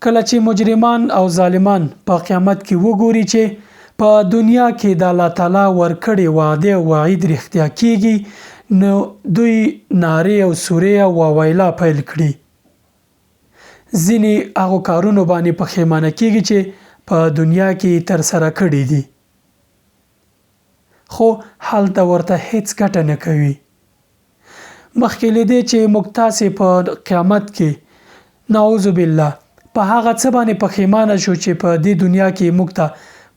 کله چې مجرمان او ظالمان په قیامت کې وګوري چې په دنیا کې د الله تعالی ورکړې وعده او وعید رښتیا کیږي نو دوی نارې او سورې او ویلا پیل کړي. ځینې هغو کارونو باندې پښیمانه کیږي چې په دنیا کې تر سره کړي دي خو هلته ورته هیڅ ګټه نه کوي. مخکې له دې چې موږ تاسې په قیامت کې نعوذ بالله په هغه څه باندې پښیمانه شو چې په دې دنیا کې موږ ته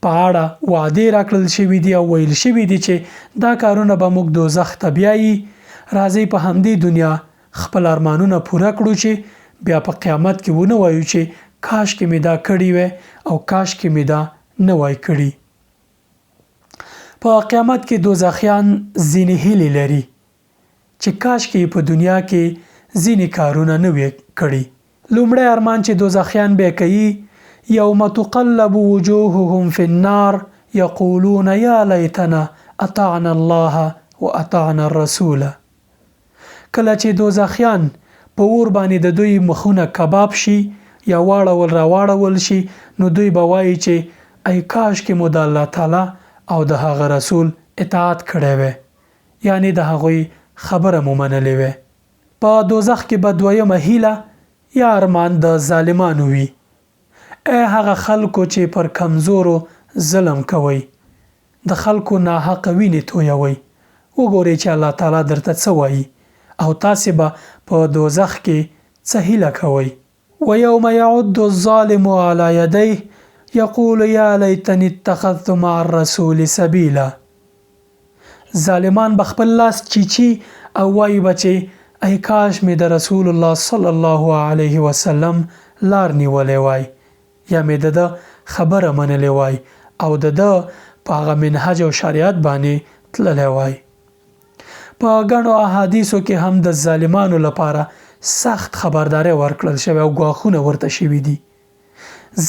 په اړه وعدې راکړل شوي دي او ویل شوي دي چې دا کارونه به موږ دوزخ ته بیایي. راځئ په همدې دنیا خپل ارمانونه پوره کړو چې بیا په قیامت کې ونه وایو چې کاش کې مې دا کړی وی او کاش کې مې دا نه وای کړی. په قیامت کې دوزخیان ځینې هیلې لري چې کاش کې په دنیا کې ځینې کارونه نه وي کړي. لومړی ارمان چې دوزخیان به کوي یوم تقلب وجوههم في النار يقولون يا ليتنا اطعنا الله واطعنا الرسول. کله چې دوزخیان په اور باندې د دوی مخونه کباب شي یا واړول را واړول شي نو دوی به وایي چې ای کاش کې مو د الله تعالی او د هغه رسول اطاعت کړی وی یعنی د هغوی خبره مو منلې وی. په دوزخ کې به دویمه هیله یا ارمان د ظالمانو وي. ای هغه خلکو چې پر کمزورو ظلم کوي د خلکو ناحق وینې تویوي وګورئ چې الله تعالی درته څه وایي او تاسې به په دوزخ کې څه هیله کوئ. ويوم يعض الظالم على يديه يقول يا ليتني اتخذت مع الرسول سبيلا. ظالمان بخپل لاس چیچی او وایي بچي ای کاش مې د رسول الله صلی الله علیه وسلم لار نیولې وای یا مې د خبره منلې وای او د په هغه منهج او شریعت باندې تللی وای. په غنو احادیثو کې هم د ظالمانو لپاره سخت خبرداري ورکړل شوی او غواخونه ورته شوی دي.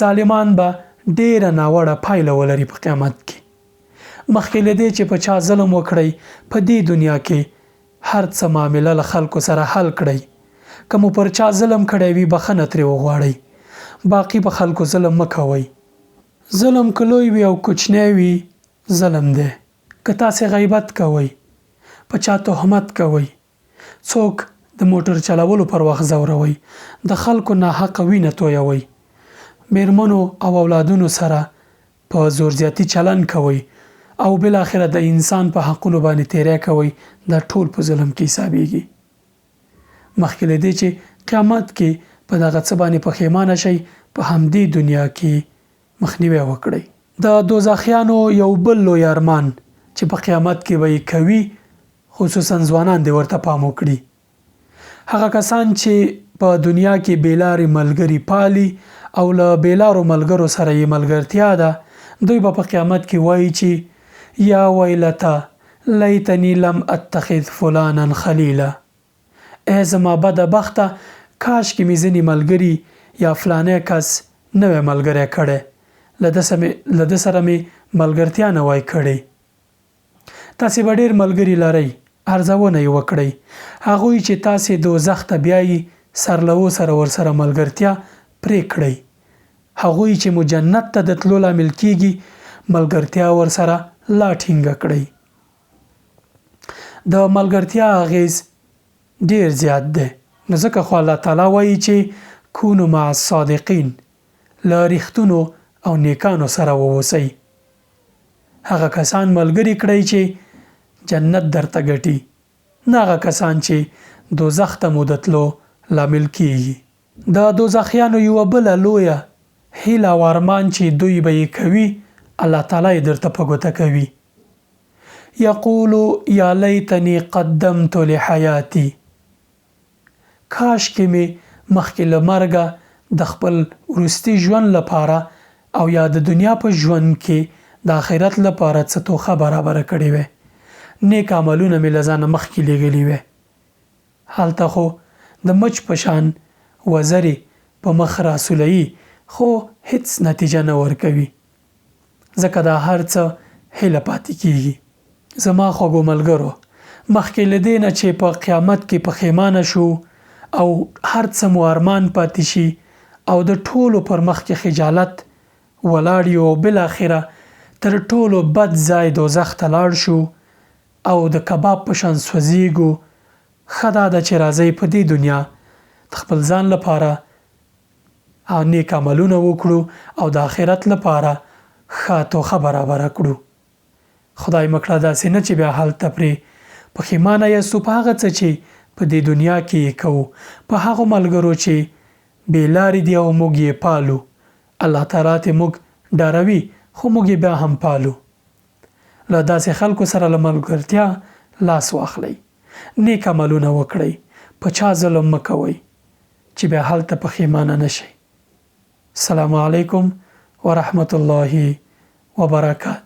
ظالمان به ډیره ناوړه پایله ولري په قیامت کې. مخکې له دې چې په چا ظلم وکړي په دې دنیا کې هر څه معامله له خلکو سره حل کړئ. که مو پر چا ظلم کړی وي بخښنه ترې وغواړئ. باقي په خلکو ظلم مه کوئ. ظلم که لوی وي او کوچنی وي ظلم دی. که تاسې غیبت کوئ په چا تهمت کوئ څوک د موټر چلولو پر وخت ځوروئ د خلکو ناحقه وینه تویوئ میرمنو او اولادونو سره په زور زیاتی چلن کوئ او بل اخره د انسان په حقونو باندې تیری کوي دا ټول په ظلم کې حسابيږي. مخکې له دې چې قیامت کې په دغه څه باندې پښیمانه شي په همدې دنیا کې مخنیوي وکړي. د دوزخیانو یو بل لوی ارمان چې په قیامت کې وي کوي خصوصا ځوانان د ورته پام وکړي. هغه کسان چې په دنیا کې بیلاري ملګری پالي او له بیلارو ملګرو سره یې ملګرتیا ده دوی په قیامت کې وایي چې یا ویلتا لیتنی لم اتخذ فلانا خلیلا. ای زما بدبخته کاش کې مې ځینې ملګري یا فلانه کس نوی ملګری کړی له ده سره مې ملګرتیا نه وای کړی. تاسې به ډېر ملګري لرئ ارزونه یې وکړئ. هغوی چې تاسې دوزخ ته بیایي سرلوو سره ورسره ملګرتیا پرې کړئ. هغوی چې مو جنت ته د تلو لامل کیږي ملګرتیا ورسره لا ټینګه کړئ. د ملګرتیا اغیز ډیر زیات دی نو ځکه خو الله تعالی وایي چې کونو مع الصادقین له رښتونو او نیکانو سره ووسئ. هغه کسان ملګري کړئ چې جنت درته ګټي نه هغه کسان چې دوزخ ته مو د تلو لامل کیږي. د دوزخیانو یوه بله لویه هیله او ارمان چې دوی به یې کوي الله تعالی درته په ګوته کوي. یقول یا لیتنی قدمت لحیاتی. کاش کې مې مخکې له مرګه د خپل وروستي ژوند لپاره او یا د دنیا په ژوند کې د آخرت لپاره څه توخه برابره کړې وی. نیک عملونه مې له ځانه مخکې لیږلي وی. هلته خو د مچ په شان وزرې په مخ راسولوي خو هیڅ نتیجه نه ورکوي ځکه دا هر څه هیله پاتې کیږي. زما خوږو ملګرو مخکې له دې نه چې په قیامت کې پښیمانه شو او هر څه مو ارمان پاتې شي او د ټولو پر مخ کې خجالت ولاړ یو او بالاخره تر ټولو بد ځای دوزخ ته لاړ شو او د کباب په شان سوځېږو. ښه دا ده چې راځئ په دې دنیا د خپل ځان لپاره نیک عملونه وکړو او د آخرت لپاره ښه توښه برابره کړو. خدای مکړه داسې نه چې بیا هلته پرې پښیمانه یاستو په هغه څه چې په دې دنیا کې یې کوو، په هغو ملګرو چې بې لارې دي او موږ یې پالو. الله تعالی ته موږ ډاروي خو موږ یې بیا هم پالو. له داسې خلکو سره له ملګرتیا لاس واخلئ، نیک عملونه وکړئ، په چا ظلم مه کوئ چې بیا هلته پښیمانه نشئ. السلام علیکم ورحمت الله وبرکاته.